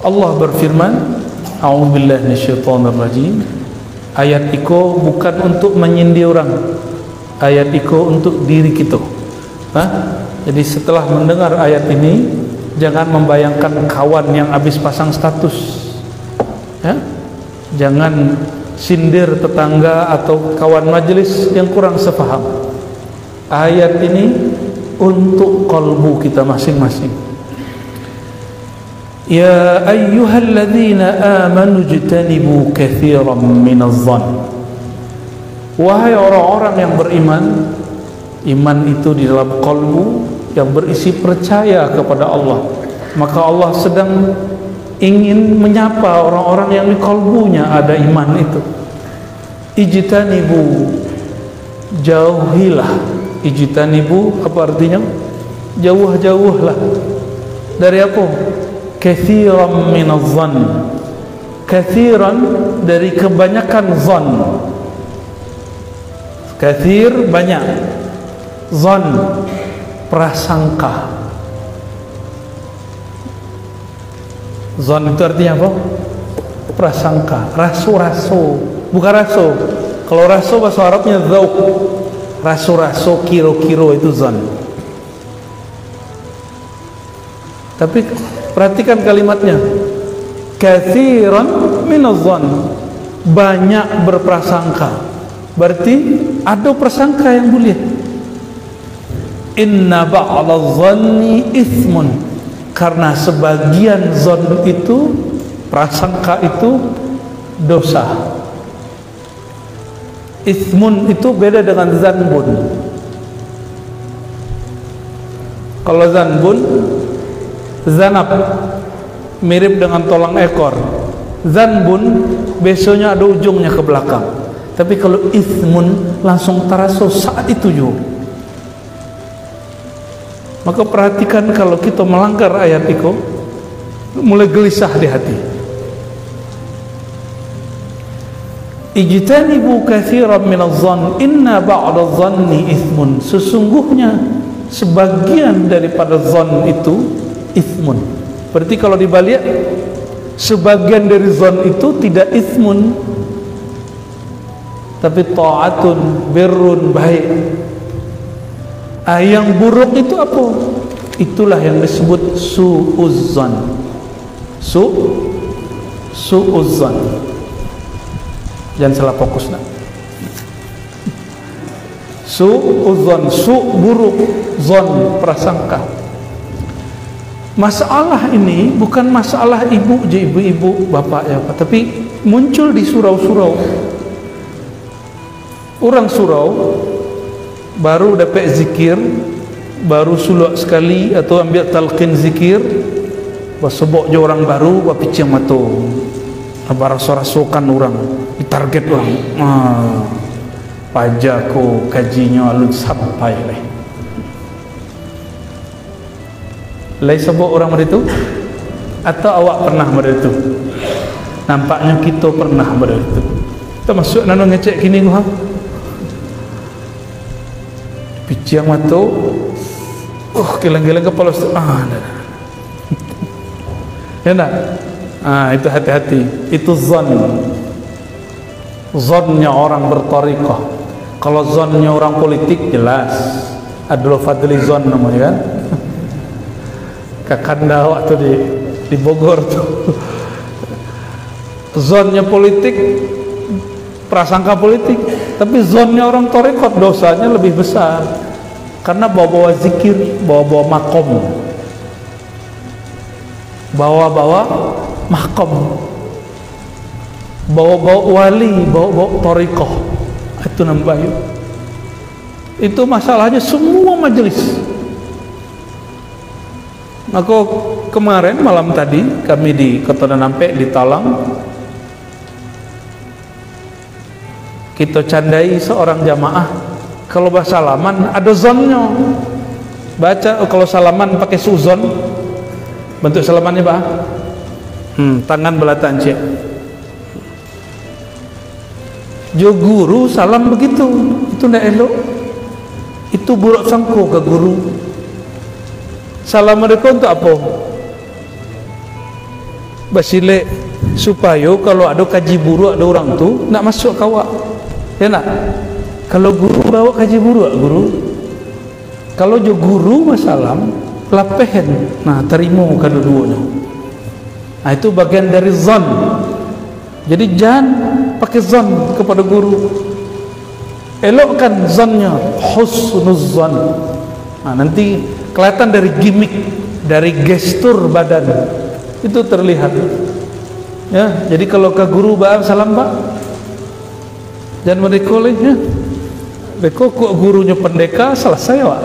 Allah berfirman, a'udzubillahi minasyaitonirrajim. Ayat iko bukan untuk menyindir orang, ayat iko untuk diri kita. Jadi setelah mendengar ayat ini, jangan membayangkan kawan yang habis pasang status, ya? Jangan sindir tetangga atau kawan majelis yang kurang sepaham. Ayat ini untuk kalbu kita masing-masing. Ya ayyuhalladzina amanu jtanibu katsiran minadh-dhann. Wahai orang-orang yang beriman, iman itu di dalam kalbu yang berisi percaya kepada Allah. Maka Allah sedang ingin menyapa orang-orang yang di kalbunya ada iman itu. Ijtanibu, jauhilah. Ijtanibu apa artinya? Jauh-jauhlah dari apa? Katsiran minadh-dhann. Katsiran dari kebanyakan zan. Katsir banyak, zan prasangka. Zan itu artinya apa? Prasangka, raso-raso, bukan raso. Kalau raso bahasa Arabnya dzauq. Raso-raso, kiro-kiro itu zan. Tapi perhatikan kalimatnya, katsiran minadh-dhann, banyak berprasangka. Berarti ada prasangka yang boleh. Inna ba'dadh-dhanni itsmun, karena sebagian zon itu, prasangka itu dosa. Itsmun itu beda dengan zanbun. Kalau zanbun, zanab, mirip dengan tolang ekor. Zanbun besoknya ada ujungnya ke belakang. Tapi kalau itsmun langsung terasa saat itu juga. Maka perhatikan kalau kita melanggar ayat itu, mulai gelisah di hati. Ijtanibu katsiran minadh-dhann inna ba'dadh-dhanni itsmun. Sesungguhnya sebagian daripada zon itu itsmun. Berarti kalau dibalik, sebagian dari zon itu tidak itsmun, tapi ta'atun, birrun, baik. Yang buruk itu apa? Itulah yang disebut su'uzzan. Su'uzzan. Jangan salah fokus nak. Su'uzzan, buruk, zon, prasangka. Masalah ini bukan masalah ibu-ibu, bapak ya, tapi muncul di surau-surau. Orang surau baru dapat zikir, baru suluk sekali atau ambil talqin zikir, basebok je orang baru, bapicing mato, rasa-rasakan orang, ditarget orang. Pajaku kajinya alun sampai leh. Leh sebok orang begitu? Atau awak pernah begitu? Nampaknya kita pernah begitu. Kita masuk nano ngecek kini gua. Piciang matu, kilang-kilang kepala, ya nak, itu hati-hati, itu zon, zonnya orang bertariqah. Kalau zonnya orang politik jelas, Abdul Fadli zon namanya kan, Kakanda waktu di Bogor tuh, zonnya politik, prasangka politik. Tapi zonnya orang tarekat dosanya lebih besar karena bawa-bawa zikir, bawa-bawa makom, bawa-bawa makom, bawa-bawa wali, bawa-bawa tarekat. Itu nambayu. Itu masalahnya semua majelis. Maka kemarin malam tadi kami di Kota Nampe di Talang, kita candai seorang jamaah, kalau bahasa salaman ada zonnya. Baca kalau salaman pakai suzon, bentuk salamannya bah, tangan belatan cek. Jo guru salam begitu, itu ndak elok. Itu buruk sangko ke guru. Salam mereka untuk apa? basilek supaya kalau ada kaji buruk ada orang tu nak masuk kawak. Ya nak? Kalau guru bawa kaji buruk, guru. Kalau jo guru masalam lapehen, nah terima kedua-duanya. Nah itu bagian dari zon. Jadi jangan pakai zon kepada guru. Elokkan zonnya, husnuz zon. Nah nanti kelihatan dari gimmick, dari gestur badan itu terlihat. Ya, jadi kalau ke guru baam salam pak, jangan mendekoleh ya. Beko kok gurunya pendeka selesai pak.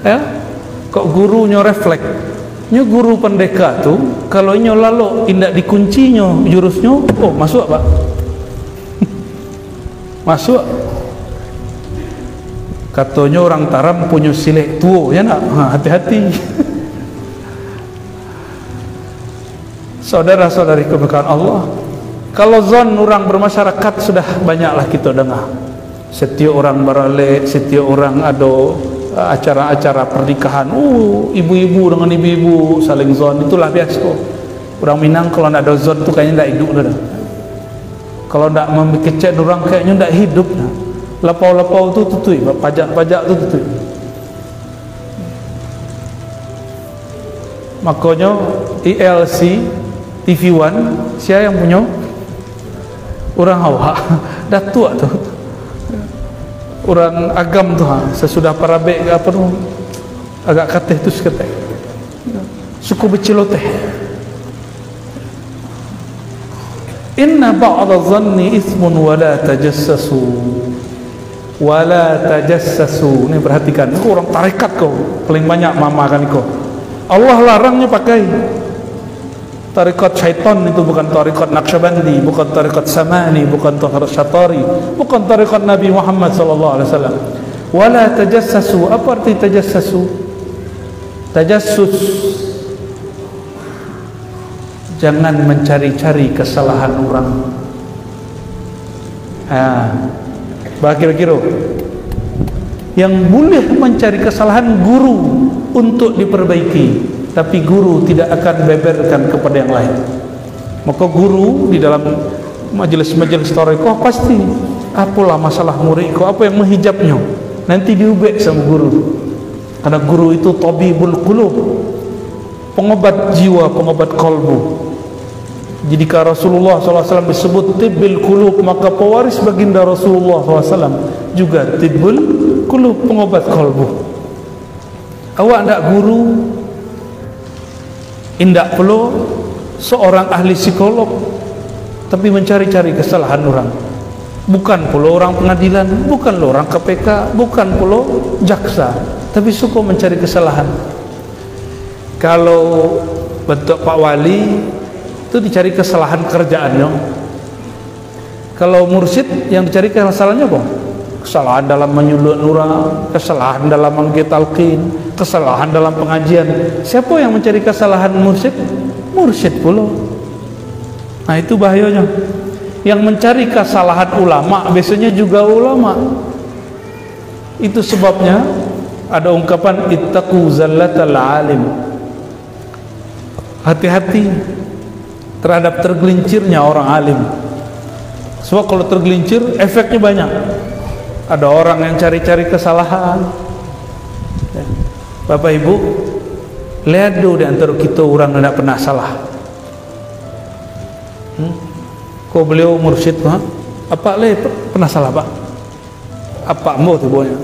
Ya, kok gurunya refleks. Nya guru pendeka tuh kalau nyo lalu indak dikuncinya jurusnya, oh masuk pak. Masuk. Katanya orang Taram punya silek tua ya nak, hati-hati. Saudara-saudari keberkahan Allah, kalau zon orang bermasyarakat sudah banyaklah kita dengar. Setiap orang beralek, setiap orang ada acara-acara pernikahan, ibu-ibu dengan ibu-ibu saling zon, itulah biasa. Orang Minang kalau tidak ada zon tu kayaknya tidak hidup dah. Kalau tidak memikirkan orang kayaknya tidak hidup dah. Lapau-lapau tu tutui, pajak-pajak tu tutui. Makanya ELC TV1 siapa yang punya? Orang Hawa dah tua tu. Orang agam tu sesudah parabek ke apa tu agak kateh tu seketek. Suku berceloteh. Inna ba'da dhanni ismun wa la tajassasu. Wala tajassasu. Ni perhatikan, kau orang tarekat kau paling banyak mamakan kau. Allah larangnya pakai tarekat syaitan, itu bukan tarekat Naqsyabandi, bukan tarekat Samani, bukan tarekat Syatari, bukan tarekat Nabi Muhammad sallallahu alaihi wasallam. Wala tajassasu. Apa arti tajassasu? Tajassus, jangan mencari-cari kesalahan orang. Kira-kira yang boleh mencari kesalahan guru untuk diperbaiki, tapi guru tidak akan beberkan kepada yang lain. Maka guru di dalam majelis-majelis tarekat pasti apalah masalah muridku, apa yang menghijabnya, nanti diubek sama guru. Karena guru itu tabibul qulub, pengobat jiwa, pengobat kalbu. Jadi kalau Rasulullah SAW disebut tibbil qulub, maka pewaris baginda Rasulullah SAW juga tibbul qulub, pengobat kalbu. Awak ndak guru, indak perlu seorang ahli psikolog, tapi mencari-cari kesalahan orang. Bukan pula orang pengadilan, bukan pula orang KPK, bukan pula jaksa, tapi suka mencari kesalahan. Kalau bentuk Pak Wali itu dicari kesalahan kerjaannya. Kalau mursyid yang dicari kesalahannya apa? Kesalahan dalam menyulut orang, kesalahan dalam menggetalkin, kesalahan dalam pengajian. Siapa yang mencari kesalahan mursyid? Mursyid pula. Nah itu bahayanya. Yang mencari kesalahan ulama biasanya juga ulama. Itu sebabnya ada ungkapan ittaqu zallatal alim. Hati-hati terhadap tergelincirnya orang alim. Sebab kalau tergelincir efeknya banyak. Ada orang yang cari-cari kesalahan. Bapak Ibu, lihat dulu di antara kita orang yang tidak pernah salah. Kau beliau mursyid, apa le pernah salah pak? Apa mau tu bonya?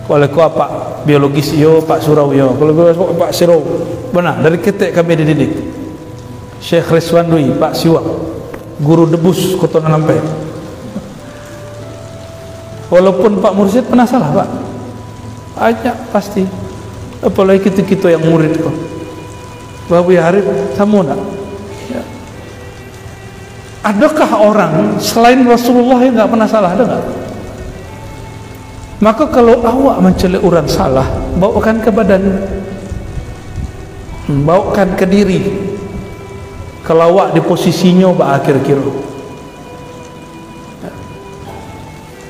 Kalau kau apa biologis yo, Pak Surau yo. Kalau kau Pak Surau, benar dari ketek kami dididik. Syekh Rizwan Dwi, Pak Siwak, guru debus Kota Nampe. Walaupun Pak Mursyid pernah salah Pak, ajak pasti. Apalagi kita yang murid kok. Babu Harif, kamu nak? Ya. Adakah orang selain Rasulullah yang nggak pernah salah? Ada nggak? Maka kalau awak mencela orang salah, bawakan ke badan, bawakan ke diri. Kalau awak di posisinya kira-kira,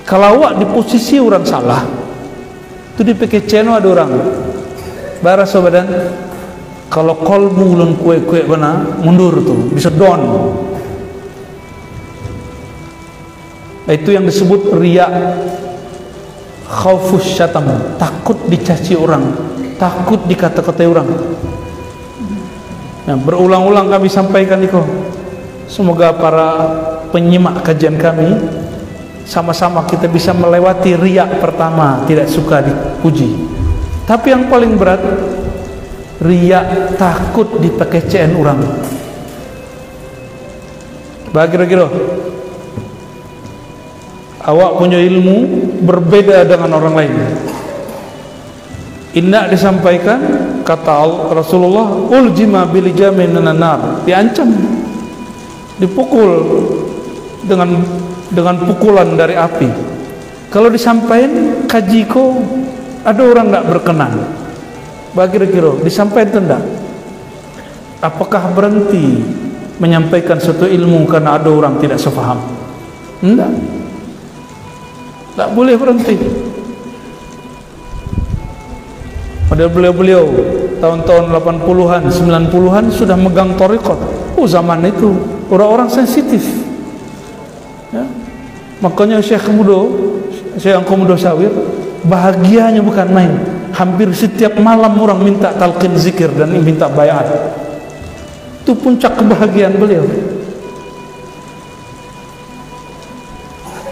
kalau awak di posisi orang salah, itu di PKC ada orang barasa badan. Kalau kolbu ulun kue-kue bana mundur tuh, bisa down. Itu yang disebut riya. Khaufus syatam, takut dicaci orang, takut dikata-katai orang. Nah, berulang-ulang kami sampaikan itu. Semoga para penyimak kajian kami sama-sama kita bisa melewati riya pertama, tidak suka dipuji. Tapi yang paling berat, riya takut dipakai CN orang. Kira-kira awak punya ilmu berbeda dengan orang lain. Inna disampaikan kata Rasulullah, uljima bilijamin minan nar, diancam, dipukul dengan pukulan dari api. Kalau disampaikan kajiko, ada orang tidak berkenan. Kira-kira disampaikan tidak? Apakah berhenti menyampaikan suatu ilmu karena ada orang tidak sepaham? Tidak. Tak boleh berhenti. Padahal beliau-beliau tahun-tahun 80-an, 90-an sudah megang thariqat. Zaman itu orang-orang sensitif. Ya. Makanya Syekh Komodo Sawir bahagianya bukan main. Hampir setiap malam orang minta talqin zikir dan minta bayat. Itu puncak kebahagiaan beliau.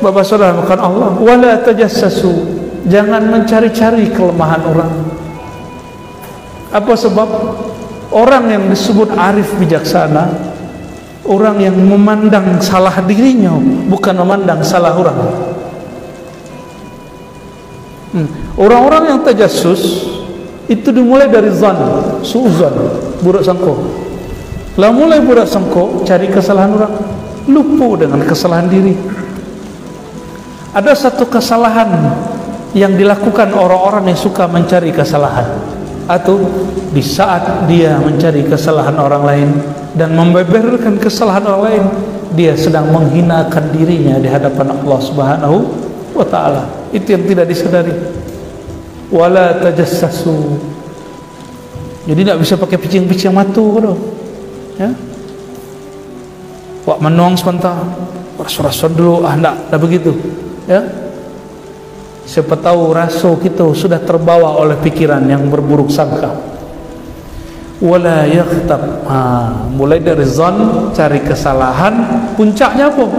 Bapak saudara makan Allah, wala tajassasu, jangan mencari-cari kelemahan orang. Apa sebab? Orang yang disebut arif bijaksana, orang yang memandang salah dirinya, bukan memandang salah orang. Orang-orang yang tajassus itu dimulai dari zan, suuzan, buruk sangka. Lah mulai buruk sangka, cari kesalahan orang, lupa dengan kesalahan diri. Ada satu kesalahan yang dilakukan orang-orang yang suka mencari kesalahan, atau di saat dia mencari kesalahan orang lain dan membeberkan kesalahan orang lain, dia sedang menghinakan dirinya di hadapan Allah Subhanahu wa ta'ala. Itu yang tidak disadari. Wala tajassasu, jadi tidak bisa pakai picing-picing matu kalau ya, wak menuang sebentar, rasa-rasa dulu, tidak begitu ya. Siapa tahu rasa kita sudah terbawa oleh pikiran yang berburuk sangka. Wala yaghtab, mulai dari zon, cari kesalahan. Puncaknya apa?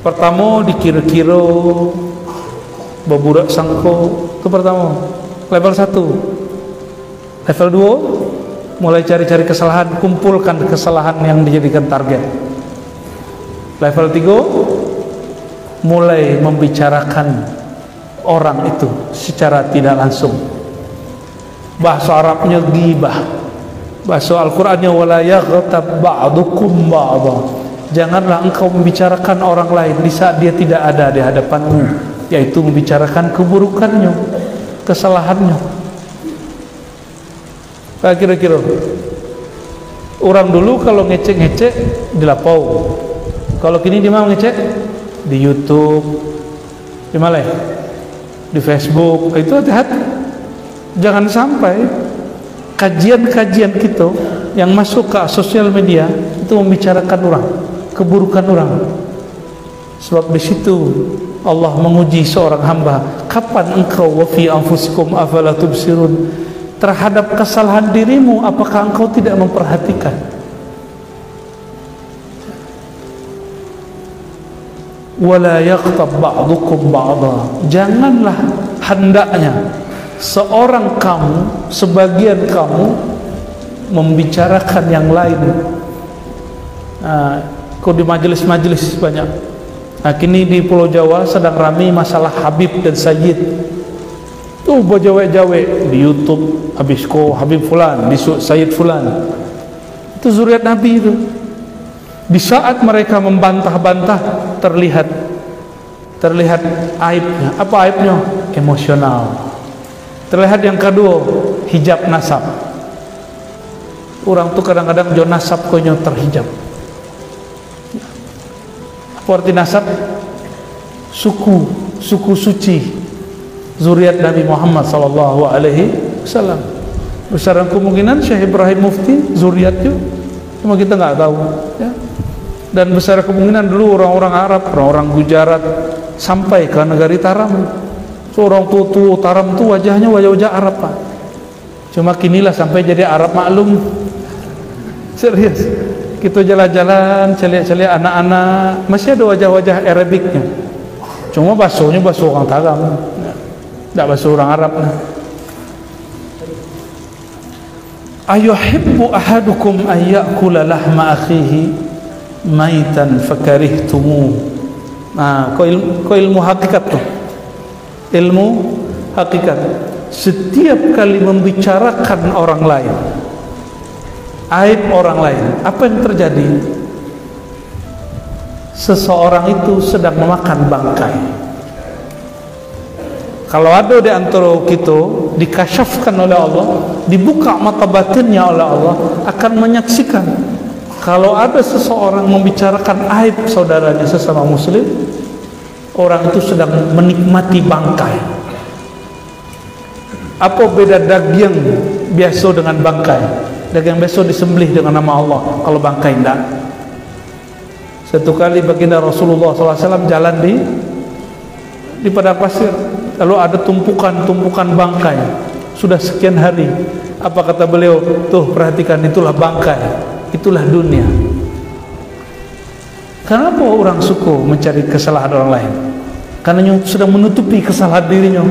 Pertama dikira-kira berburuk sangka, itu pertama, level 1. Level 2, mulai cari-cari kesalahan, kumpulkan kesalahan yang dijadikan target. Level 3, mulai membicarakan orang itu secara tidak langsung. Bahasa Arabnya ghibah, bahasa Al-Qur'annya wala yaghtab ba'dukum ba'dha. Janganlah engkau membicarakan orang lain di saat dia tidak ada di hadapanmu, yaitu membicarakan keburukannya, kesalahannya. Kira-kira orang dulu kalau ngecek-ngecek di lapau, kalau kini di mana ngecek? Di YouTube, di mana? Di Facebook. Itu hati-hati, jangan sampai kajian-kajian kita yang masuk ke sosial media itu membicarakan orang, keburukan orang. Sebab di situ Allah menguji seorang hamba, kapan engkau wa fi anfusikum afala tubsirun, terhadap kesalahan dirimu apakah engkau tidak memperhatikan? Wala yaghtab ba'dukum ba'dha, janganlah hendaknya seorang kamu, sebagian kamu membicarakan yang lain. Kau di majelis-majelis banyak. Kini di Pulau Jawa sedang ramai masalah Habib dan Sayyid. Tuh berjawe-jawe di YouTube, habis ko Habib Fulan, di Sayyid Fulan. Itu zuriat Nabi itu. Di saat mereka membantah-bantah, terlihat aibnya. Apa aibnya? Emosional. Terlihat yang kedua, hijab nasab. Orang tuh kadang-kadang jo nasab konyo terhijab. Apa arti nasab? Suku suci zuriat Nabi Muhammad sallallahu alaihi wasallam. Besar kemungkinan Syekh Ibrahim Mufti zuriatnya, cuma kita nggak tahu ya. Dan besar kemungkinan dulu orang-orang Arab, orang-orang Gujarat sampai ke negari Taram. Seorang tua Taram itu wajahnya wajah-wajah Arab, Pak. Cuma kinilah sampai jadi Arab maklum. Serius. Kita jalan-jalan, celik-celik anak-anak, masih ada wajah-wajah Arabiknya. Cuma basuhnya basuh orang Taram, tidak basuh orang Arab. Ayuhibbu ahadukum an ya'kula lahma akhihi maitan fakarihtumu. Nah, ko ilmu hakikat tuh. Ilmu hakikat. Setiap kali membicarakan orang lain, aib orang lain, apa yang terjadi? Seseorang itu sedang memakan bangkai. Kalau ada di antara kita dikasyafkan oleh Allah, dibuka mata batinnya oleh Allah, akan menyaksikan kalau ada seseorang membicarakan aib saudaranya sesama muslim, orang itu sedang menikmati bangkai. Apa beda daging biasa dengan bangkai? Daging biasa disembelih dengan nama Allah, kalau bangkai tidak. Satu kali baginda Rasulullah SAW jalan di padang pasir, lalu ada tumpukan bangkai sudah sekian hari. Apa kata beliau? Tuh perhatikan, itulah bangkai, itulah dunia. Kenapa orang suka mencari kesalahan orang lain? Karena sudah menutupi kesalahan dirinya.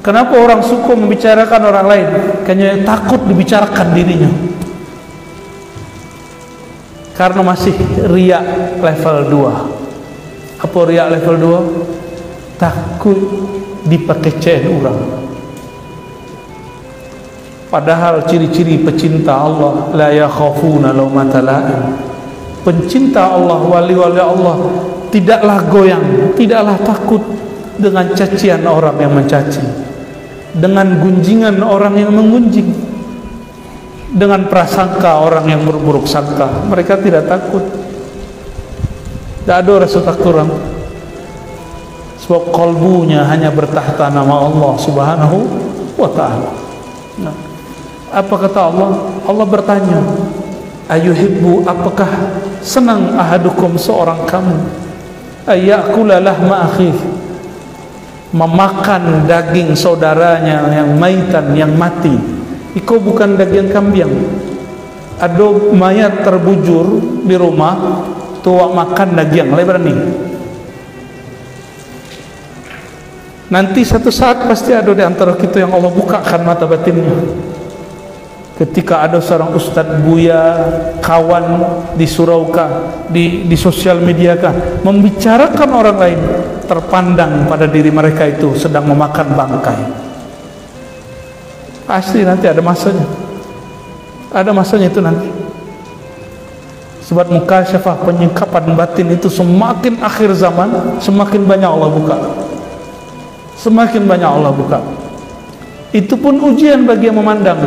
Kenapa orang suka membicarakan orang lain? Karena takut dibicarakan dirinya. Karena masih riya level 2. Apa riya level 2? Takut dipakecehin orang. Padahal ciri-ciri pecinta Allah, la yakhafuna laumata la'im. Pencinta Allah, wali-wali Allah, tidaklah goyang, tidaklah takut dengan cacian orang yang mencaci, dengan gunjingan orang yang menggunjing, dengan prasangka orang yang berburuk sangka. Mereka tidak takut. Tidak ada rasa takut orang, sebab kalbunya hanya bertahta nama Allah Subhanahu wa ta'ala. Nah, apa kata Allah? Allah bertanya, ayuhibbu, apakah senang ahadukum seorang kamu ayyakula lahma akhih, memakan daging saudaranya yang maitan, yang mati. Iko bukan daging kambing. Ada mayat terbujur di rumah, tuak makan daging lebar nih. Nanti satu saat pasti ada di antara kita yang Allah bukakan mata batinnya. Ketika ada seorang ustadz buya, kawan di surau kah, di sosial media kah, membicarakan orang lain, terpandang pada diri mereka itu sedang memakan bangkai. Pasti nanti ada masanya. Ada masanya itu nanti. Sebab mukasyafah, penyingkapan batin itu semakin akhir zaman, semakin banyak Allah buka. Semakin banyak Allah buka. Itu pun ujian bagi yang memandang.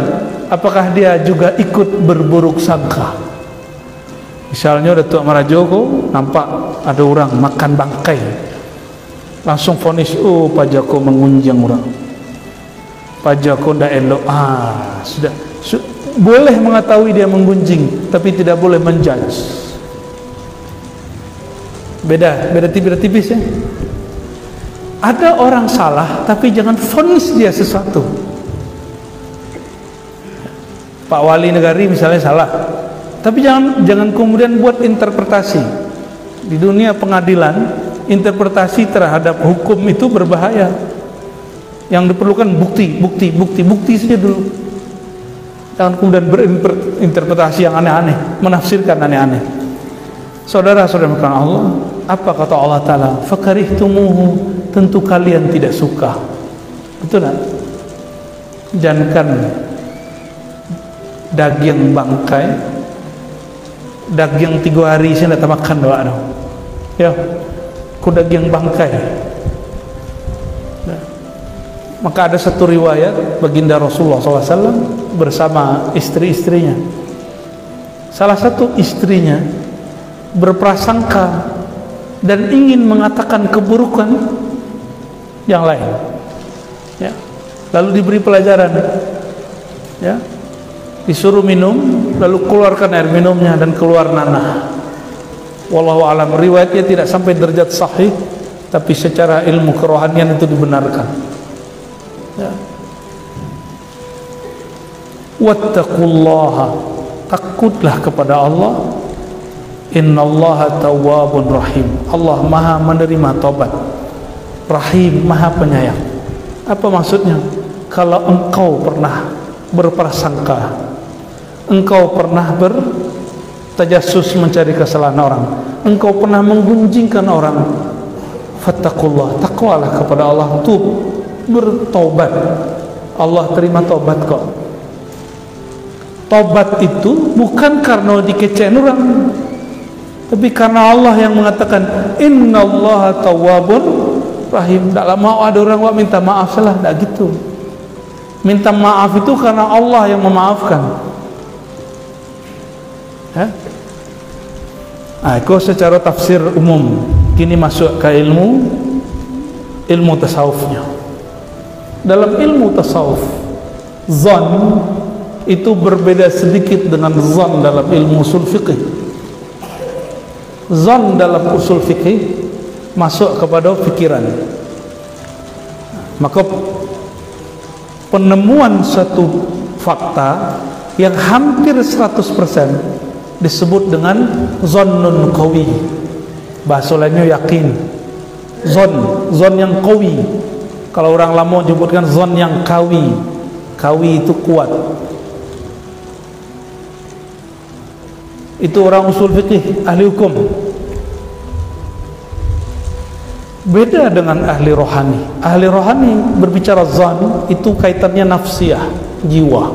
Apakah dia juga ikut berburuk sangka? Misalnya Datuk Marajoko nampak ada orang makan bangkai, langsung vonis, oh Pak Joko mengunjang orang, Pak Joko ndak elok. Sudah boleh mengetahui dia menggunjing, tapi tidak boleh menjudge. Beda tipis ya. Ada orang salah, tapi jangan vonis dia sesuatu. Pak Wali Negari misalnya salah, tapi jangan kemudian buat interpretasi. Di dunia pengadilan, interpretasi terhadap hukum itu berbahaya. Yang diperlukan bukti saja dulu. Jangan kemudian berinterpretasi yang aneh-aneh, menafsirkan aneh-aneh. Saudara-saudara Allah, apa kata Allah Ta'ala? Fakarihtumuhu, tentu kalian tidak suka. Betul tak? Jangankan daging bangkai, daging 3 hari saya tidak makan doa no. Ya, ku daging bangkai. Nah, maka ada satu riwayat baginda Rasulullah SAW bersama istri-istrinya. Salah satu istrinya berprasangka dan ingin mengatakan keburukan yang lain. Ya. lalu diberi pelajaran, ya, disuruh minum, lalu keluarkan air minumnya dan keluar nanah. Wallahu alam, riwayatnya tidak sampai derajat sahih, tapi secara ilmu kerohanian itu dibenarkan. Ya. Wattaqullaha, takutlah kepada Allah. Innallaha tawwabun rahim. Allah Maha menerima taubat, Rahim, Maha penyayang. Apa maksudnya? Kalau engkau pernah berprasangka, engkau pernah bertajassus mencari kesalahan orang, engkau pernah menggunjingkan orang, fattaqullah, takwalah kepada Allah, tub, bertobat. Allah terima tobat kok. Tobat itu bukan karena dikecewain orang, tapi karena Allah yang mengatakan innallaha tawwabun rahim. Tak mau ada orang yang minta maaf salah, tak gitu. Minta maaf itu karena Allah yang memaafkan. Aku secara tafsir umum, kini masuk ke ilmu tasawufnya. Dalam ilmu tasawuf, zon itu berbeda sedikit dengan zon dalam ilmu usul fikih. Zon dalam usul fikih masuk kepada pikiran. Maka penemuan satu fakta yang hampir 100% disebut dengan zonnun qawi. Bahasa lainnya yakin. Zon yang qawi. Kalau orang lama menyebutkan zon yang qawi. Qawi itu kuat. Itu orang usul fikih, ahli hukum. Beda dengan ahli rohani. Ahli rohani berbicara zan itu kaitannya nafsiyah, jiwa.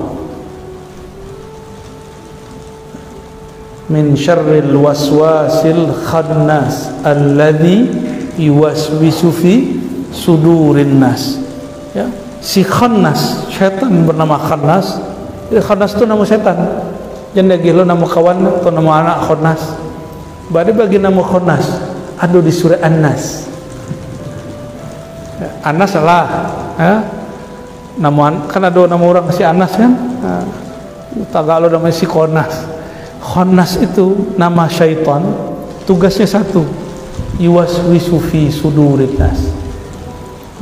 Min syarril waswasil khannas alladzi yuwaswisu fi sudurin nas. Ya, si khannas, syaitan bernama khannas. Khannas itu nama syaitan. Jangan lagi lo nama kawan atau nama anak khannas. Bagi nama khannas ada di surah An-Nas. Anas salah, nama kan ada nama orang si Anas kan, tagalo namanya si Khonas. Khonas itu nama syaitan, tugasnya satu, yuwaswisu fi sudurin nas.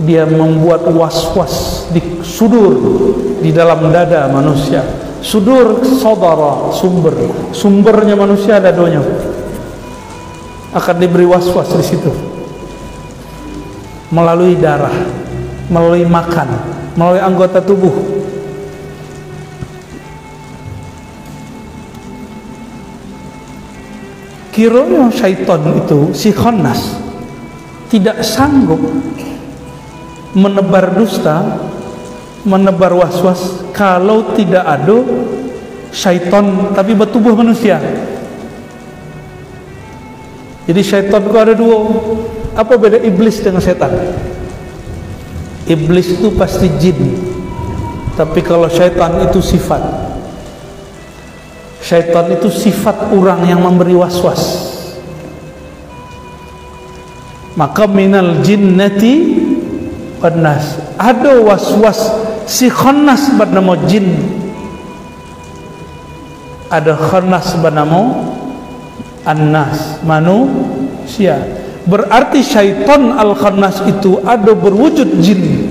Dia membuat was-was di sudur, di dalam dada manusia. Sudur saudara, sumbernya manusia dadanya akan diberi was-was di situ. Melalui darah, melalui makan, melalui anggota tubuh. Kiranya syaitan itu, si khannas, tidak sanggup menebar dusta, menebar was-was kalau tidak ada syaitan tapi bertubuh manusia. Jadi syaitan itu ada dua. Apa beda iblis dengan setan? Iblis itu pasti jin, tapi kalau syaitan itu sifat. Syaitan itu sifat orang yang memberi was-was. Maka minal jinnati wan nas, ada was-was si khannas bernama jin, ada khannas bernama an-nas, manusia. Berarti syaitan al-khannas itu ada berwujud jin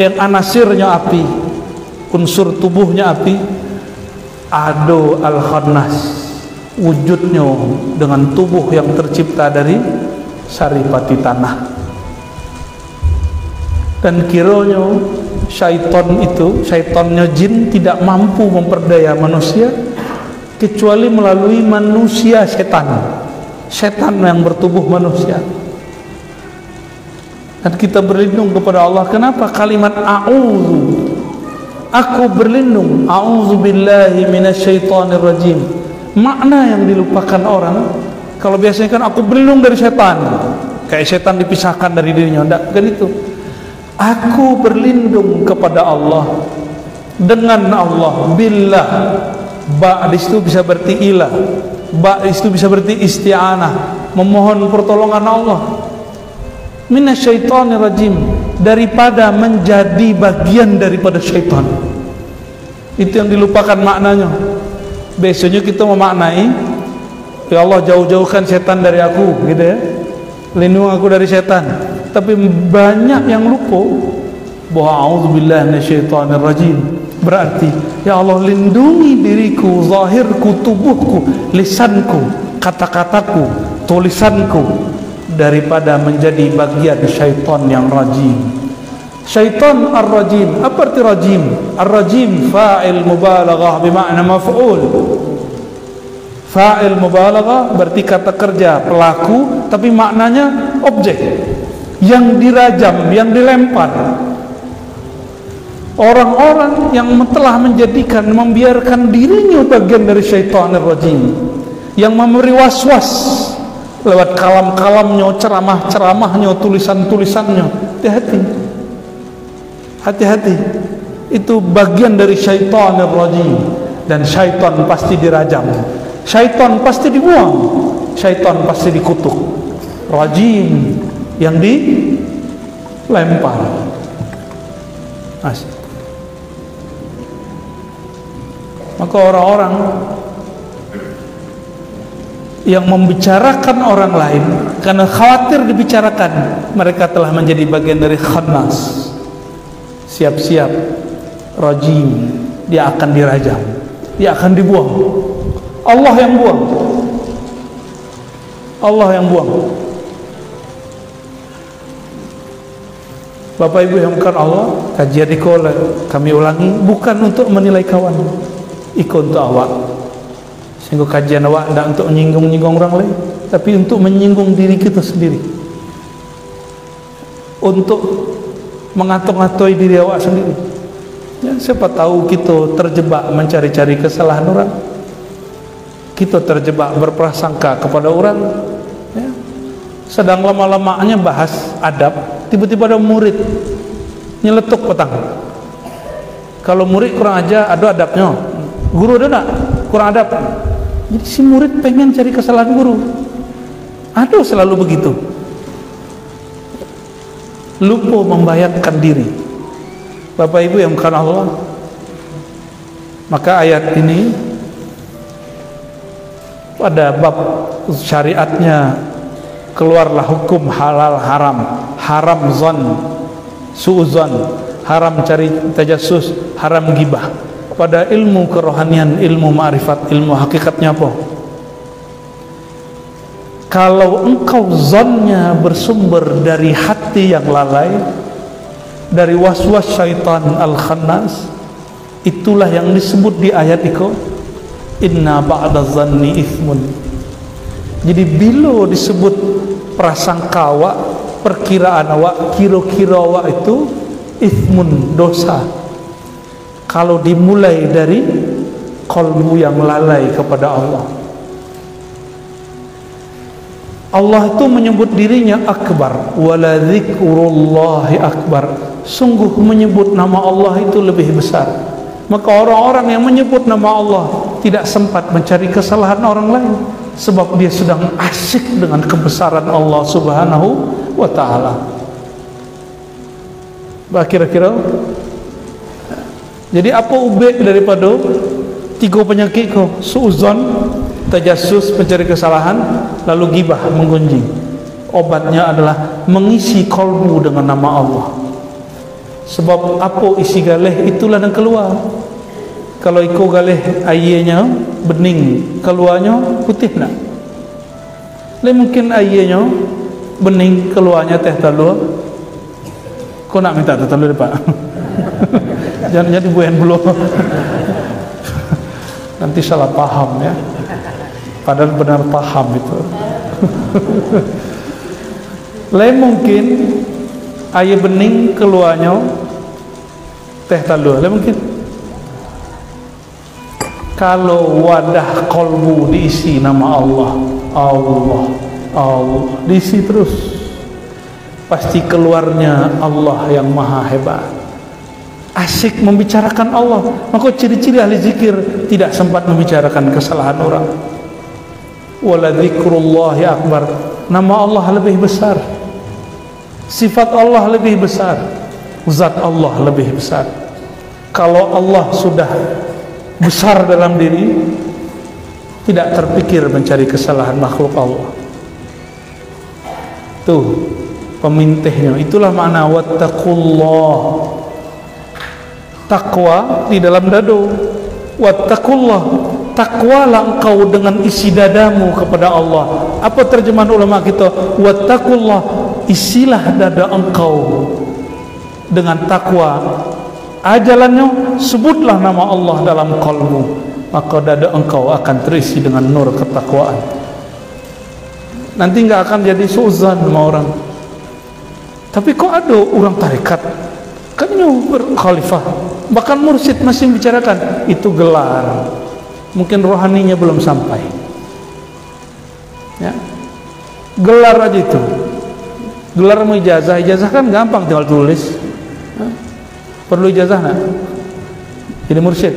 yang anasirnya api, unsur tubuhnya api. Ada al-khannas wujudnya dengan tubuh yang tercipta dari saripati tanah. Dan kiranya syaitan itu, syaitannya jin tidak mampu memperdaya manusia kecuali melalui manusia setan. Setan yang bertubuh manusia. Dan kita berlindung kepada Allah. Kenapa kalimat a'udzu? Aku berlindung, a'udzu billahi minasyaitonir rajim. Makna yang dilupakan orang. Kalau biasanya kan aku berlindung dari setan, kayak setan dipisahkan dari dirinya. Enggak, kan itu. Aku berlindung kepada Allah, dengan Allah, billah. Ba di situ bisa berarti ilah. Ba itu bisa berarti isti'anah, memohon pertolongan Allah. Minasyaitonir rajim, daripada menjadi bagian daripada syaitan. Itu yang dilupakan maknanya. Biasanya kita memaknai, ya Allah jauh-jauhkan setan dari aku, gitu ya, lindungi aku dari setan. Tapi banyak yang lupa bahwa a'udzubillahi minasyaitonirrajim berarti ya Allah lindungi diriku, zahirku, tubuhku, lisanku, kata-kataku, tulisanku daripada menjadi bagian syaitan yang rajim. Syaitan ar-rajim. Apa arti rajim? Ar-rajim fa'il mubalaghah bermakna maf'ul. Fa'il mubalaghah berarti kata kerja, pelaku, tapi maknanya objek yang dirajam, yang dilempar. Orang-orang yang telah menjadikan, membiarkan dirinya bagian dari syaitan ar-rajim, yang memberi was-was lewat kalam-kalamnya, ceramah-ceramahnya, tulisan-tulisannya. Hati-hati, itu bagian dari syaitanir rajim, dan syaitan pasti dirajam, syaitan pasti dibuang, syaitan pasti dikutuk. Rajim yang dilempar. Maka orang-orang yang membicarakan orang lain karena khawatir dibicarakan, mereka telah menjadi bagian dari khannas. Siap-siap rajim, dia akan dirajam, dia akan dibuang. Allah yang buang, Allah yang buang. Bapak Ibu yang bukan Allah, kajian iko kami ulangi, bukan untuk menilai kawan, iko untuk awak. Sehingga kajian awak tidak untuk menyinggung-nyinggung orang lain, tapi untuk menyinggung diri kita sendiri, untuk mengatur-ngatur diri awak sendiri. Ya, siapa tahu kita terjebak mencari-cari kesalahan orang, kita terjebak berprasangka kepada orang, ya. Sedang lama-lamanya bahas adab, tiba-tiba ada murid nyeletuk petang. Kalau murid kurang aja, ada adabnya. Guru ada nak? Kurang adab. Jadi si murid pengen cari kesalahan guru. Ada selalu begitu. Lupa membayangkan diri. Bapak Ibu yang bukan Allah, maka ayat ini pada bab syariatnya keluarlah hukum halal haram, haram zon, suuzon, haram cari tajassus, haram gibah. Pada ilmu kerohanian, ilmu ma'rifat, ilmu hakikatnya apa? Kalau engkau zonnya bersumber dari hati yang lalai, dari waswas syaitan al-khannas, itulah yang disebut di ayat itu, inna ba'da zanni ithmun. Jadi bila disebut prasangka awak, perkiraan awak, kira-kira awak itu ithmun, dosa. Kalau dimulai dari qalbu yang lalai kepada Allah. Allah itu menyebut dirinya akbar, wala dzikrullahi akbar. Sungguh menyebut nama Allah itu lebih besar. Maka orang-orang yang menyebut nama Allah tidak sempat mencari kesalahan orang lain, sebab dia sedang asyik dengan kebesaran Allah Subhanahu wa ta'ala. Kira-kira jadi apa ubek daripada tiga penyakit kau? Suuzon, tajassus, mencari kesalahan, lalu gibah, menggunjing. Obatnya adalah mengisi kalbu dengan nama Allah. Sebab apa isi galeh, itulah yang keluar. Kalau ikut galeh airnya bening, keluarnya putih nak. Lain mungkin airnya bening, keluarnya teh telur. Kau nak minta teh telur Pak? Jangan jadi buayan belum. Nanti salah paham ya. Padahal benar paham itu. Lain mungkin air bening keluarnya teh telur. Lain mungkin kalau wadah kolbu diisi nama Allah, Allah, Allah, diisi terus, pasti keluarnya Allah yang maha hebat. Asyik membicarakan Allah. Maka ciri-ciri ahli zikir tidak sempat membicarakan kesalahan orang. Wala dzikrullahi akbar. Nama Allah lebih besar. Sifat Allah lebih besar, zat Allah lebih besar. Kalau Allah sudah besar dalam diri, tidak terpikir mencari kesalahan makhluk Allah. Tuh pemintihnya. Itulah makna wattaqullah. Takwa di dalam dadu. Wattaqullah, takwalah engkau dengan isi dadamu kepada Allah. Apa terjemahan ulama kita? Wattaqullah, isilah dada engkau dengan takwa. Ajalannya, sebutlah nama Allah dalam kalbu, maka dada engkau akan terisi dengan nur ketakwaan. Nanti enggak akan jadi suuzan sama orang. Tapi kok ada orang tarekat kan berkhalifah, bahkan mursyid masih bicarakan itu gelar, mungkin rohaninya belum sampai ya. Gelar aja itu, gelar mau ijazah, ijazah kan gampang tinggal tulis ya. Perlu ijazah nak jadi mursyid?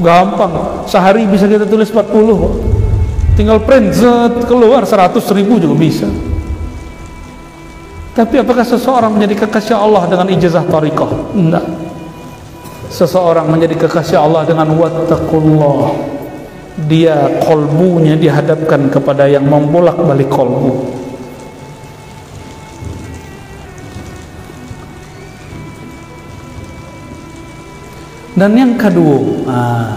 Gampang, sehari bisa kita tulis 40, tinggal print keluar 100.000 juga bisa. Tapi apakah seseorang menjadi kekasih Allah dengan ijazah tariqah? Enggak. Seseorang menjadi kekasih Allah dengan wattaqullah, dia kolbunya dihadapkan kepada yang membolak-balik kolbu. Dan yang kedua,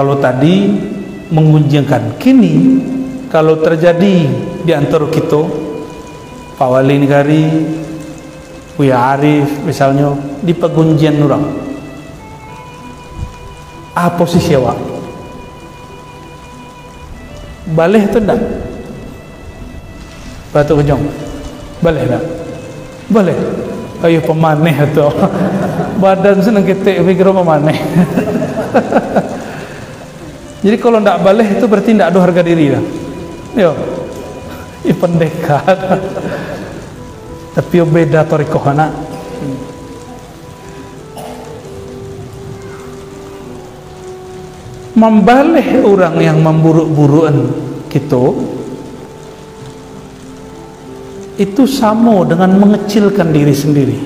kalau tadi mengunjingkan, kini kalau terjadi di antara kita, Pak Wali Negari, Buya Arif misalnya, di pegunjian orang, apa posisi awak? Boleh atau tidak? Batu Kejong, boleh tak? Boleh. Ayo pemaneh atau badan senang ketek pikir pemaneh. Jadi kalau tidak boleh itu berarti tidak ada harga diri lah. Yo, pendekat. Tapi beda thariqah anak. Membalih orang yang memburuk-burukan kita itu sama dengan mengecilkan diri sendiri.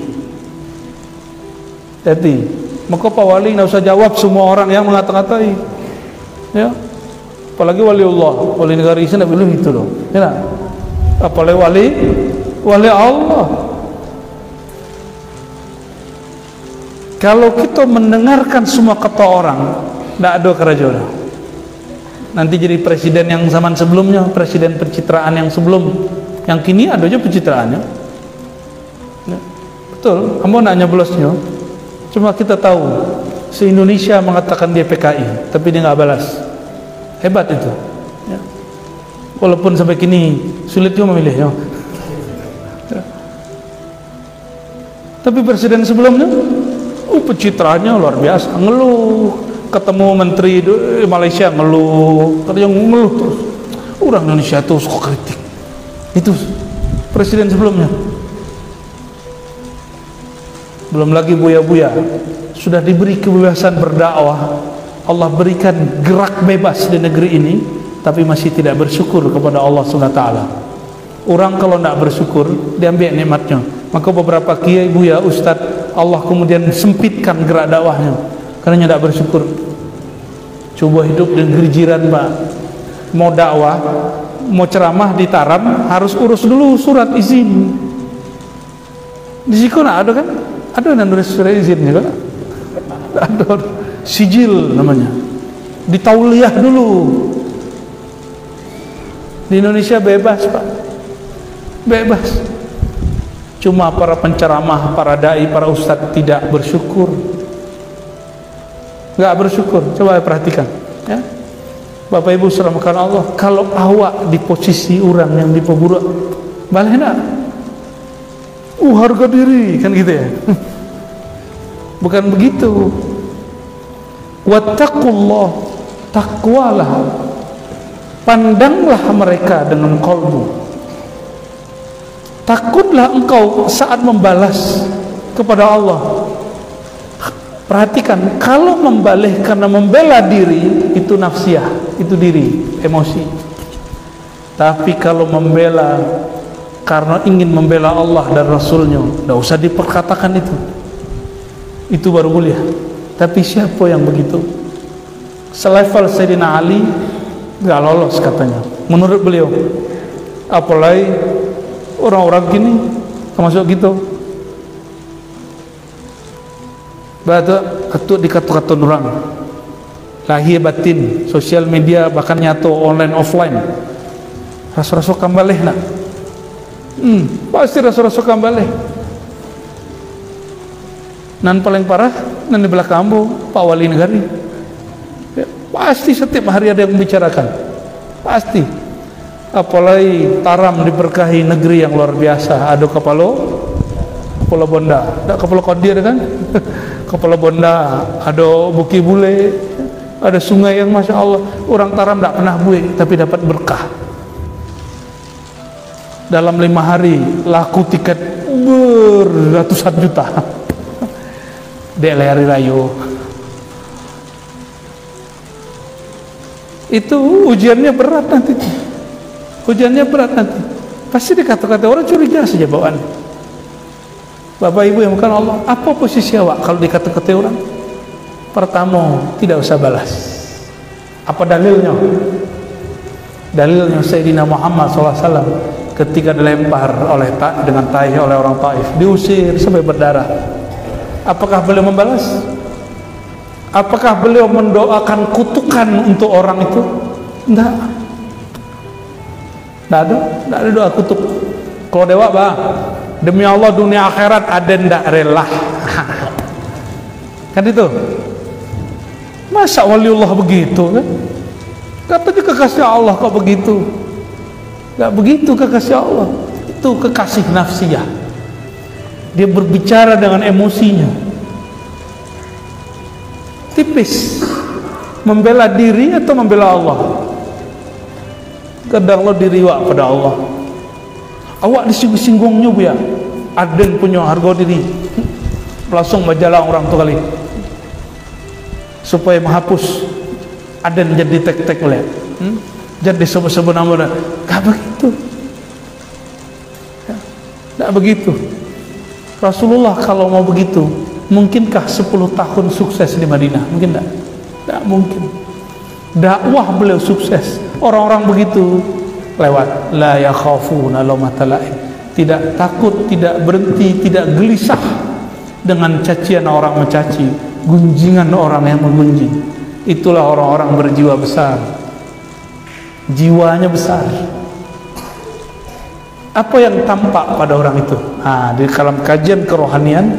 Jadi maka Pak Wali tidak usah jawab semua orang yang mengata-ngatai ya. Apalagi waliullah, wali negara Islam tidak boleh itu loh ya. Apalagi wali Allah. Kalau kita mendengarkan semua kata orang, tidak ada kerajaan. Nanti jadi presiden yang zaman sebelumnya, presiden pencitraan yang sebelum, yang kini ada aja pencitraannya ya. Betul, kamu nak nyeblosnya. Cuma kita tahu se-Indonesia mengatakan dia PKI, tapi dia nggak balas. Hebat itu ya. Walaupun sampai kini sulit juga memilihnya ya. Tapi presiden sebelumnya pencitraannya luar biasa, ngeluh. Ketemu menteri Malaysia ngeluh, katanya ngeluh terus. Orang Indonesia tuh suka kritik. Itu presiden sebelumnya. Belum lagi buya-buya sudah diberi kebebasan berdakwah, Allah berikan gerak bebas di negeri ini, tapi masih tidak bersyukur kepada Allah SWT. Orang kalau tidak bersyukur, diambil nikmatnya. Maka beberapa kiai, buya, ustaz, Allah kemudian sempitkan gerak dakwahnya karena tidak bersyukur. Coba hidup di negeri jiran, Pak, mau dakwah, mau ceramah di Taram, harus urus dulu surat izin. Di Sikona ada kan? Ada yang nulis surat izinnya kan? Ada, sijil namanya. Ditauliah dulu. Di Indonesia bebas, Pak, bebas. Cuma para penceramah, para dai, para ustadz tidak bersyukur, nggak bersyukur. Coba perhatikan ya, Bapak Ibu saudara Allah, kalau awak di posisi orang yang diperbudak, boleh nak? Harga diri kan gitu ya. Bukan begitu. Wattaqullah, takwalah, pandanglah mereka dengan qalbu. Takutlah engkau saat membalas kepada Allah. Perhatikan, kalau membalih karena membela diri, itu nafsiyah, itu diri, emosi. Tapi kalau membela karena ingin membela Allah dan Rasulnya, tidak usah diperkatakan itu baru mulia. Tapi siapa yang begitu selevel Sayyidina Ali gak lolos katanya menurut beliau, apalagi orang-orang gini termasuk gitu. Bada ketut dikata-kata orang lahir batin sosial media bahkan nyato online offline rasa-rasa kambaleh nak pasti rasa-rasa kambaleh. Nan paling parah nan di belakang Pak Wali Negari ya, pasti setiap hari ada yang membicarakan, pasti. Apalagi Taram diberkahi negeri yang luar biasa, ada Kepala Bonda, ada Kepala Kodir kan Kepala Bonda, ada Buki Bule, ada sungai yang Masya Allah orang Taram tidak pernah buih tapi dapat berkah. Dalam 5 hari laku tiket berratusan juta. Dek Leri Rayo itu ujiannya berat nanti, ujiannya berat nanti. Pasti dikata-kata orang curiga saja bawaan. Bapak Ibu yang bukan Allah, apa posisi awak kalau dikata-kata orang? Pertama, tidak usah balas. Apa dalilnya? Dalilnya Sayyidina Muhammad SAW ketika dilempar dengan taih oleh orang Taif, diusir sampai berdarah. Apakah beliau membalas? Apakah beliau mendoakan kutukan untuk orang itu? Tidak. Tidak ada doa kutuk. Kalau dewa bah, demi Allah dunia akhirat ada ndak rela. Kan itu. Masa waliullah begitu kan? Katanya kekasih Allah kok begitu? Gak begitu kekasih Allah. Itu kekasih nafsiyah. Dia berbicara dengan emosinya. Tipis. Membela diri atau membela Allah? Kadang lo diriwak pada Allah. Awak disinggung-singgungnya bu ya. Aden punya harga diri. Langsung majalah orang tu kali. Supaya menghapus Aden jadi tek-tek oleh. Jadi sebut-sebut nama. Gak begitu. Gak begitu. Rasulullah kalau mau begitu, mungkinkah 10 tahun sukses di Madinah? Mungkin tak? Tak mungkin. Dakwah beliau sukses. Orang-orang begitu lewat. La yakhafuna lawmata laim. Tidak takut, tidak berhenti, tidak gelisah dengan cacian orang mencaci, gunjingan orang yang menggunjing. Itulah orang-orang berjiwa besar. Jiwanya besar. Apa yang tampak pada orang itu? Di dalam kajian kerohanian,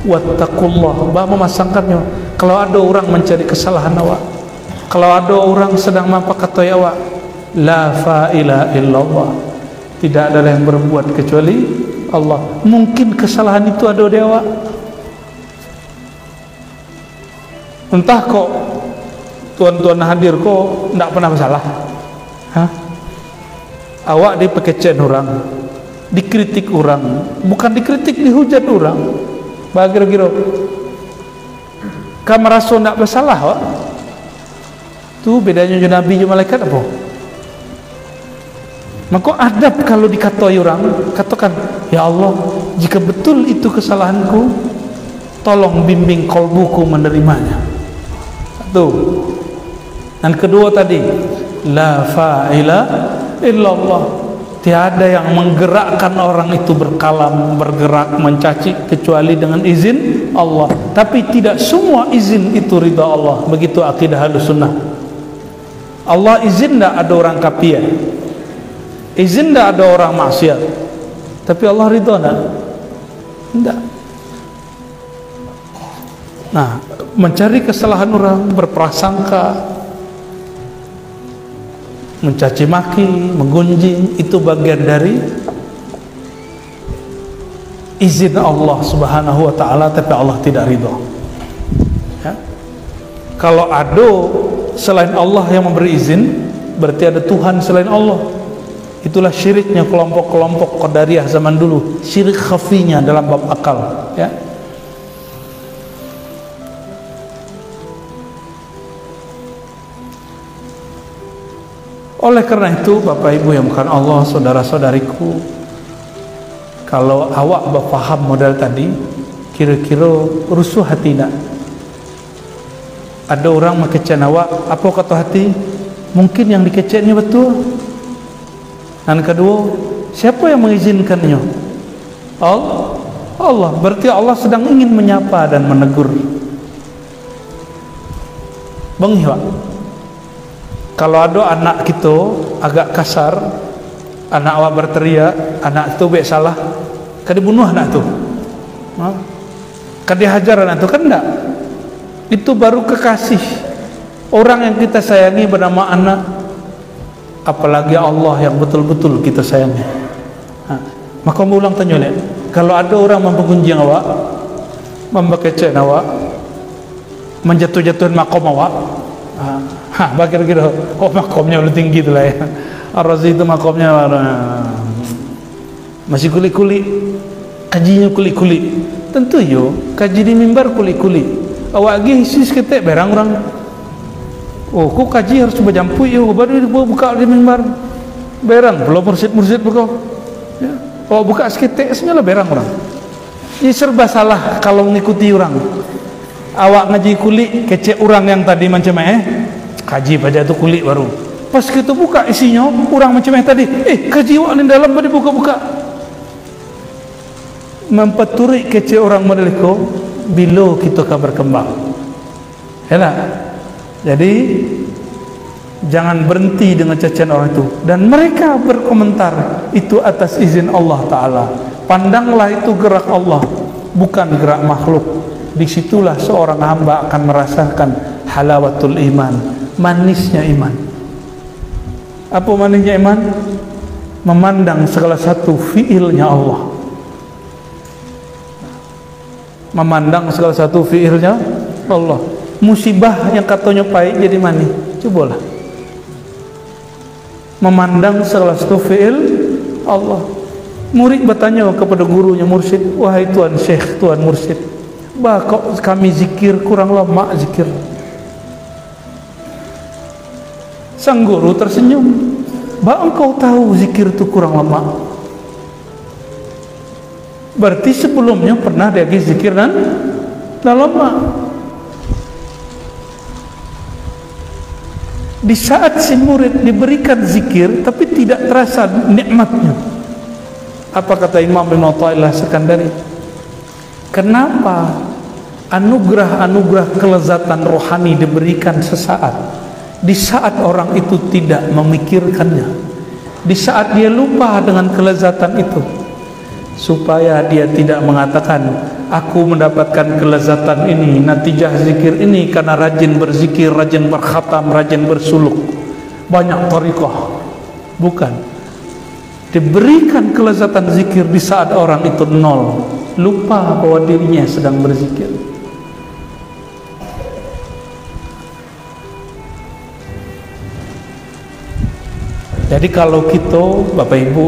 wattaqullah, bah memasangkannya. Kalau ada orang mencari kesalahan awak, kalau ada orang sedang mampakatoi awak, la fa'ila illallah, tidak ada yang berbuat kecuali Allah. Mungkin kesalahan itu ada di awak. Entah kok tuan-tuan hadir kok tidak pernah bersalah. Awak dipekecen orang, dikritik orang, bukan dikritik, dihujat orang. Kira-kira kamu rasa tidak bersalah wak? Itu bedanya Nabi dan malaikat apa? Maka adab kalau dikatai orang, katakan, ya Allah, jika betul itu kesalahanku, tolong bimbing kolbuku menerimanya. Satu. Dan kedua tadi, la fa'ila illallah, tiada yang menggerakkan orang itu berkalam, bergerak, mencaci kecuali dengan izin Allah. Tapi tidak semua izin itu ridha Allah. Begitu akidah Ahlussunnah. Allah izin tidak ada orang kafir, izin tidak ada orang maksiat, tapi Allah ridha tidak. Nah, mencari kesalahan orang, berprasangka, mencaci maki, menggunjing, itu bagian dari izin Allah Subhanahu wa taala, tapi Allah tidak ridha. Ya. Kalau ada selain Allah yang memberi izin, berarti ada Tuhan selain Allah. Itulah syiriknya kelompok-kelompok Qadariyah zaman dulu, syirik khafinya dalam bab akal, ya. Oleh karena itu, Bapak Ibu yang bukan Allah, saudara-saudariku, Kalau awak berfaham modal tadi, kira-kira rusuh hati tak? Ada orang mengkecek awak, apa kata hati? Mungkin yang dikeceknya betul. Dan kedua, siapa yang mengizinkannya? Allah. Berarti Allah sedang ingin menyapa dan menegur. Bengi Pak, kalau ada anak kita agak kasar, anak awak berteriak, anak itu baik salah, kan dibunuh anak itu, kan dihajar anak itu, kan enggak? Itu baru kekasih orang yang kita sayangi bernama anak, apalagi Allah yang betul-betul kita sayangi. Maka ulang tanya lihat, kalau ada orang mempengunjing awak, membekecek awak, menjatuh-jatuhin makom awak, kira-kira makomnya lebih tinggi tu lah ya. Ar-Razi itu makomnya masih kulit-kulit, kajinya kulit-kulit. Tentu yo, kaji di mimbar kulit-kulit. Awak lagi isi seketik berang orang. Oh, kok kaji harus coba jampu yo, baru buka di mimbar. Berang, belum mursid-mursid buka. Ya. Oh, buka seketik sebenarnya berang orang. Ini serba salah kalau mengikuti orang. Awak ngaji kulit, kecek orang yang tadi macam kaji pada itu kulit baru. Pas kita buka isinya, orang macam tadi. Kaji awak ni dalam pada buka-buka. Mempeturik kecek orang mereka, bila kita akan berkembang. Ya. Jadi jangan berhenti dengan cacian orang itu. Dan mereka berkomentar itu atas izin Allah Ta'ala. Pandanglah itu gerak Allah, bukan gerak makhluk. Disitulah seorang hamba akan merasakan halawatul iman, manisnya iman. Apa manisnya iman? Memandang segala satu fiilnya Allah, memandang segala satu fiilnya Allah. Musibah yang katanya pahit jadi manis, cobalah memandang segala satu fiil Allah. Murid bertanya kepada gurunya, mursyid, wahai tuan syekh, tuan mursyid, bah kok kami zikir kurang lama zikir? Sang guru tersenyum, bah engkau tahu zikir itu kurang lama, berarti sebelumnya pernah dia zikir dan lama. Di saat si murid diberikan zikir tapi tidak terasa nikmatnya. Apa kata Imam Ibn Athaillah Sekandari? Kenapa anugerah-anugerah kelezatan rohani diberikan sesaat, di saat orang itu tidak memikirkannya, di saat dia lupa dengan kelezatan itu, supaya dia tidak mengatakan aku mendapatkan kelezatan ini, natijah zikir ini karena rajin berzikir, rajin berkhatam, rajin bersuluk, banyak thariqah. Bukan. Diberikan kelezatan zikir di saat orang itu nol, lupa bahwa dirinya sedang berzikir. Jadi kalau kita Bapak Ibu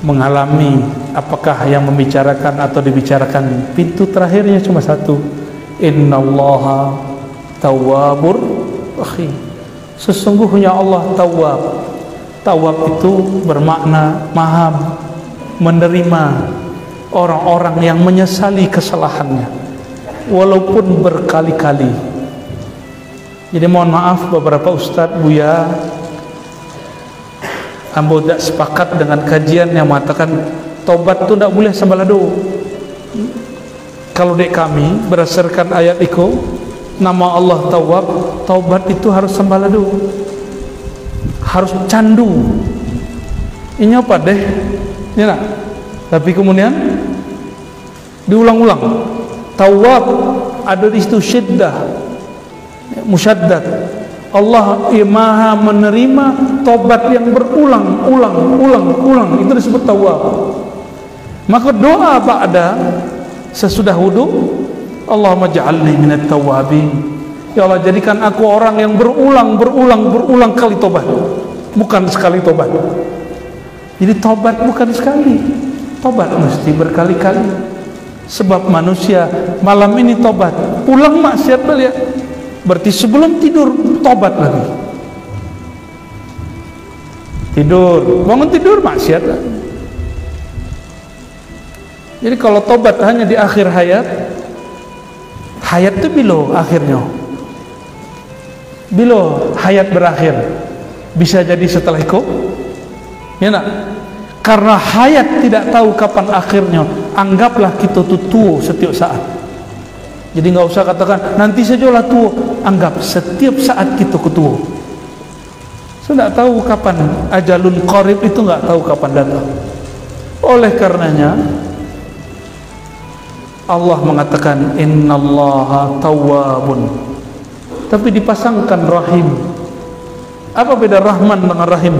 mengalami apakah yang membicarakan atau dibicarakan, pintu terakhirnya cuma satu, innallaha tawwabur rahim. Sesungguhnya Allah tawwab. Tawwab itu bermakna maha menerima orang-orang yang menyesali kesalahannya walaupun berkali-kali. Jadi mohon maaf beberapa ustaz buya, ambo tidak sepakat dengan kajian yang mengatakan taubat itu tidak boleh sambalado. Kalau dek kami berdasarkan ayat itu, nama Allah Tawwab, taubat itu harus sambalado, harus candu. Ini apa deh? Ya nak? Tapi kemudian diulang-ulang. Tawwab ada di situ syiddah, musyaddad. Allah maha menerima tobat yang berulang-ulang, itu disebut tawwab. Maka doa ba'da sesudah wudu, Allahumma ja'alni minat tawwabin. Ya Allah, jadikan aku orang yang berulang kali tobat, bukan sekali tobat. Jadi tobat bukan sekali, tobat mesti berkali-kali. Sebab manusia malam ini tobat, pulang maksiat balik, berarti sebelum tidur tobat lagi. Tidur, bangun tidur maksiat lagi. Jadi kalau tobat hanya di akhir hayat, hayat itu bilo akhirnya, bilo hayat berakhir, bisa jadi setelah itu, ya nak? Karena hayat tidak tahu kapan akhirnya, anggaplah kita tua setiap saat. Jadi nggak usah katakan nanti sajalah tua, anggap setiap saat kita tua. Saya tidak tahu kapan ajalun qarib, itu nggak tahu kapan datang. Oleh karenanya Allah mengatakan innallaha tawwabun, tapi dipasangkan rahim. Apa beda Rahman dengan Rahim?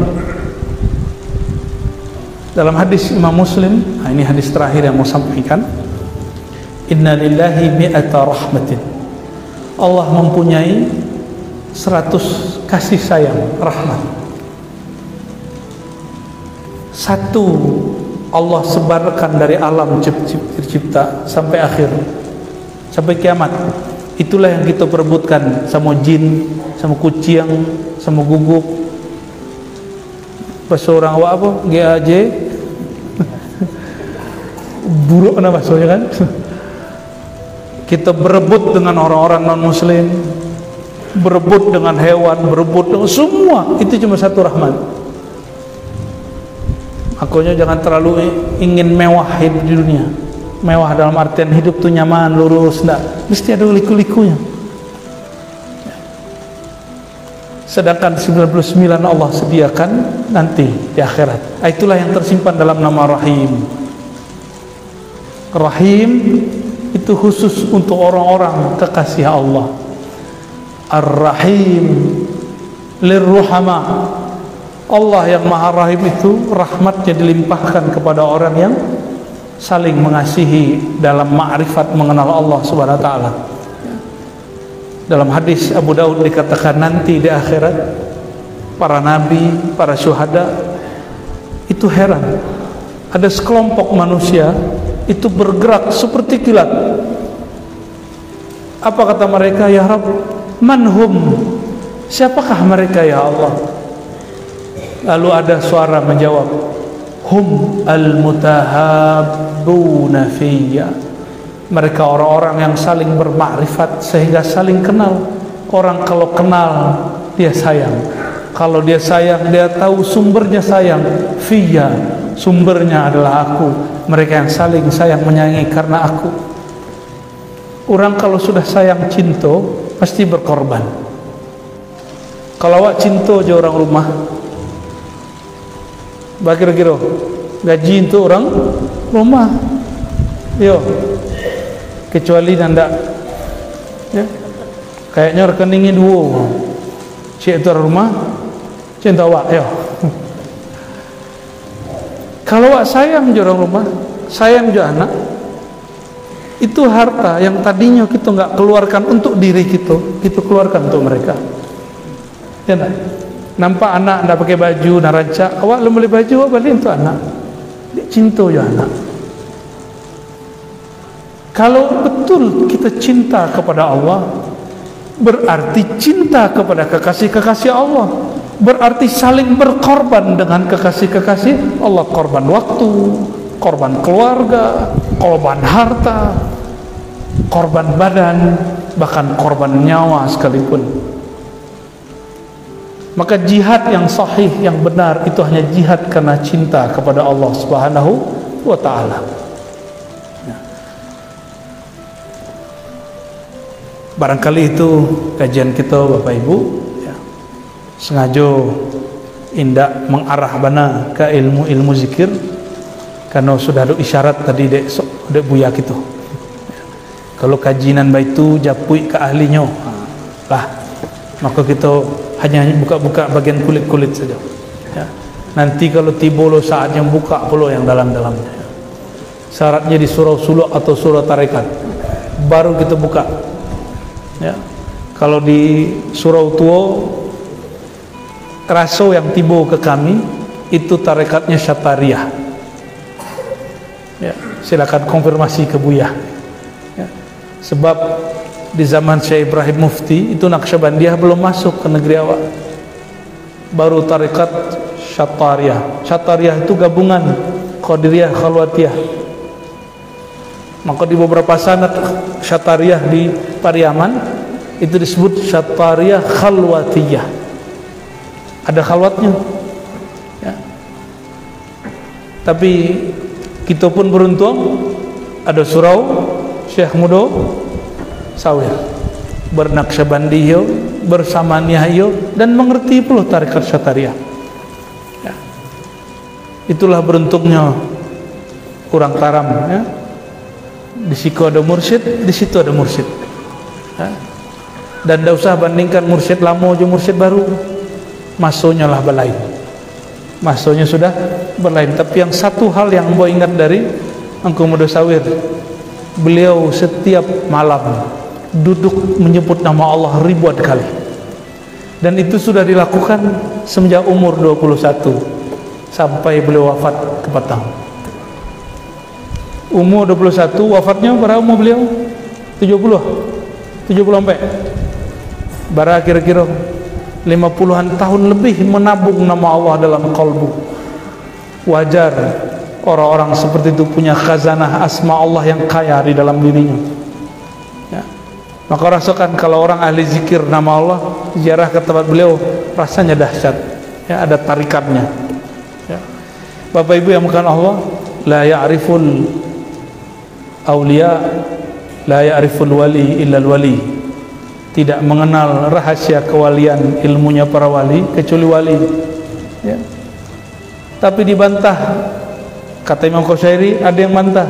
Dalam hadis Imam Muslim, ini hadis terakhir yang mau sampaikan, inna lillahi mi'ata rahmatin, Allah mempunyai 100 kasih sayang, rahmat. Satu Allah sebarkan dari alam tercipta sampai akhir, sampai kiamat. Itulah yang kita perebutkan sama jin, sama kucing, sama guguk. Bahasa orang awak apa? GAJ buruk nama bahasanya kan. Kita berebut dengan orang-orang non-muslim, berebut dengan hewan, berebut dengan semua. Itu cuma satu rahmat. Makanya jangan terlalu ingin mewah hidup di dunia. Mewah dalam artian hidup tuh nyaman, lurus, enggak. Mesti ada liku-likunya. Sedangkan 99 Allah sediakan nanti di akhirat. Itulah yang tersimpan dalam nama Rahim. Rahim itu khusus untuk orang-orang kekasih Allah. Ar-Rahim lirruhama. Allah yang Maha Rahim itu rahmatnya dilimpahkan kepada orang yang saling mengasihi dalam ma'rifat mengenal Allah Subhanahu wa taala. Dalam hadis Abu Daud dikatakan nanti di akhirat para nabi, para syuhada itu heran. Ada sekelompok manusia itu bergerak seperti kilat. Apa kata mereka? Ya Rabb, manhum? Siapakah mereka ya Allah? Lalu ada suara menjawab, hum al-mutahabbuna fiyya. Mereka orang-orang yang saling bermakrifat sehingga saling kenal. Orang kalau kenal dia sayang, kalau dia sayang dia tahu sumbernya sayang. Fiyya, sumbernya adalah aku. Mereka yang saling sayang menyayangi karena aku. Orang kalau sudah sayang cinta pasti berkorban. Kalau awak cinta aja orang rumah, kira-kira gaji untuk orang rumah, yo, kecuali nanda, ya, kayaknya rekeningnya dua, cik itu orang rumah, cinta awak, yo. Kalau awak sayang je orang rumah, sayang je anak, itu harta yang tadinya kita nggak keluarkan untuk diri kita keluarkan untuk mereka. Ya nak? Nampak anak ndak pakai baju, nak rancak, awak belum beli baju, awak beli untuk anak. Dia cinta je anak. Kalau betul kita cinta kepada Allah, berarti cinta kepada kekasih-kekasih Allah, berarti saling berkorban dengan kekasih-kekasih Allah. Korban waktu, korban keluarga, korban harta, korban badan, bahkan korban nyawa sekalipun. Maka jihad yang sahih, yang benar, itu hanya jihad karena cinta kepada Allah Subhanahu wa ta'ala. Barangkali itu kajian kita Bapak Ibu, ya. Sengaja indak mengarah bana ke ilmu zikir, karena sudah ada isyarat tadi dek buya gitu. Kalau kajian baitu japui ke ahlinya lah, maka kita hanya buka-buka bagian kulit-kulit saja, ya. Nanti kalau tiba lo saatnya buka pula yang dalam-dalamnya, ya. Syaratnya di surau suluk atau surau tarekat baru kita buka, ya. Kalau di surau tua raso yang tiba ke kami itu tarekatnya Syatariyah, ya. Silakan konfirmasi ke Buya, ya. Sebab di zaman Syekh Ibrahim Mufti itu Naqsyabandiyah belum masuk ke negeri awak, baru tarekat Syatariyah. Syatariyah itu gabungan Qadiriyah Khalwatiyah. Maka di beberapa sanad Syatariyah di Pariaman itu disebut Syatariyah Khalwatiyah, ada khalwatnya ya. Tapi kita pun beruntung ada surau Syekh Mudo Sawir bernaqsyabandiyah bersamaniah dan mengerti pula tarekat Syatariyah ya. Itulah beruntungnya orang Taram ya. Di situ ada mursyid, di situ ada mursyid ya. Dan tidak usah bandingkan mursyid lama aja mursyid baru, masuknya lah berlain, masuknya sudah berlain. Tapi yang satu hal yang mau ingat dari Engku Mudo Sawir, beliau setiap malam duduk menyebut nama Allah ribuan kali, dan itu sudah dilakukan semenjak umur 21 sampai beliau wafat ke Patang. Umur 21, wafatnya berapa umur beliau? 70 sampai bara kira-kira 50-an tahun lebih menabung nama Allah dalam kalbu. Wajar orang-orang seperti itu punya khazanah asma Allah yang kaya di dalam dirinya ya. Maka rasakan kalau orang ahli zikir nama Allah ziarah ke tempat beliau, rasanya dahsyat ya, ada tarikatnya ya. Bapak Ibu yang bukan Allah, la ya'riful awliya la ya'riful wali illal wali, tidak mengenal rahasia kewalian, ilmunya para wali kecuali wali ya. Tapi dibantah, kata Imam Qushairi, ada yang bantah,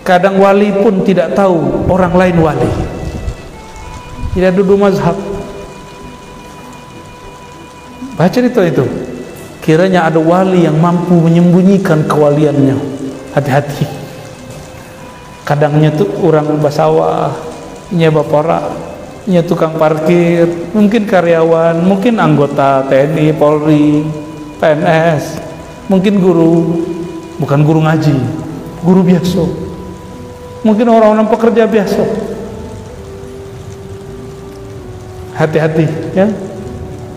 kadang wali pun tidak tahu orang lain wali, tidak duduk mazhab. Baca itu kiranya ada wali yang mampu menyembunyikan kewaliannya, hati-hati. Kadangnya tuh orang basawah, nyeba pora, nya tukang parkir, mungkin karyawan, mungkin anggota TNI, Polri, PNS, mungkin guru, bukan guru ngaji, guru biasa, mungkin orang-orang pekerja biasa. Hati-hati ya.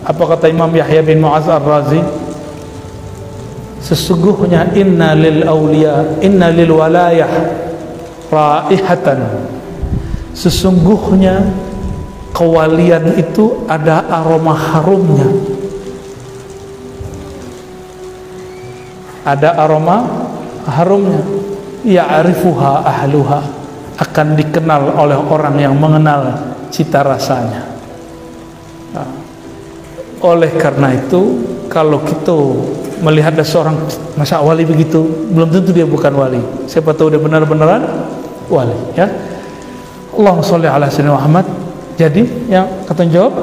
Apa kata Imam Yahya bin Mu'adz Ar-Razi? Sesungguhnya inna lil awliya, inna lil walayah raihatan, sesungguhnya kewalian itu ada aroma harumnya, ada aroma harumnya. Ya'rifuha ahluha, akan dikenal oleh orang yang mengenal cita rasanya. Oleh karena itu, kalau kita melihat ada seorang masa wali begitu, belum tentu dia bukan wali. Siapa tahu dia benar-benaran wali ya. Allahumma sholli ala sayyidina Muhammad. Jadi yang kata jawab,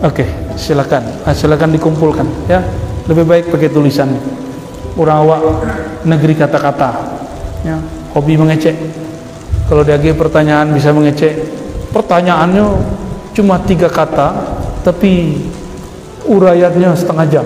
oke, silakan, silakan dikumpulkan ya. Lebih baik pakai tulisan. Orang awak negeri kata-kata ya, hobi mengecek. Kalau dia lagi pertanyaan bisa mengecek. Pertanyaannya cuma 3 kata, tapi uraiannya setengah jam.